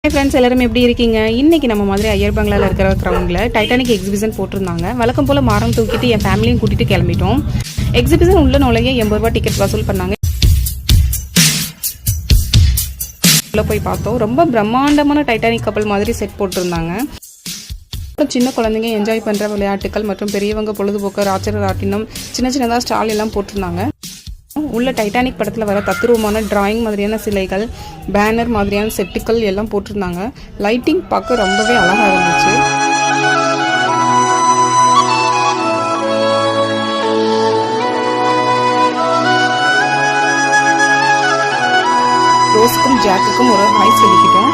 Hi friends, எல்லாரும் எப்படி இருக்கீங்க? இன்னைக்கு நம்ம மாதிரி ஐயர் பங்களால இருக்கிற கிரவுண்ட்ல டைட்டானிக் எக்ஸிபிஷன் போட்டுருந்தாங்க. வழக்கம் போல மாரம் தூக்கிட்டு என் ஃபேமிலியும் கூட்டிட்டு கிளம்பிட்டோம். எக்ஸிபிஷன் உள்ள நுழைய 80 ரூபாய் டிக்கெட் வசூல் பண்ணாங்க. உள்ள போய் பார்த்தோம். ரொம்ப பிரம்மாண்டமான டைட்டானிக் கப்பல் மாதிரி செட் போட்டிருந்தாங்க. சின்ன குழந்தைங்க என்ஜாய் பண்ற விளையாட்டுகள் மற்றும் பெரியவங்க பொழுதுபோக்கு ராட்சர ராட்டினம் சின்னதா ஸ்டால் எல்லாம் போட்டிருந்தாங்க. உள்ள டைட்டானிக் படத்துல வர தத்ரூபமான டிராயிங் மாதிரியான சிலைகள், பேனர் மாதிரியான செட்டுக்கள் எல்லாம் போட்டிருந்தாங்க. லைட்டிங் பார்க்க ரொம்பவே அழகா இருந்துச்சு. ரோஸுக்கும் ஜாக்குக்கும் ஒரு ஹாய் சொல்லிக்கிட்டோம்.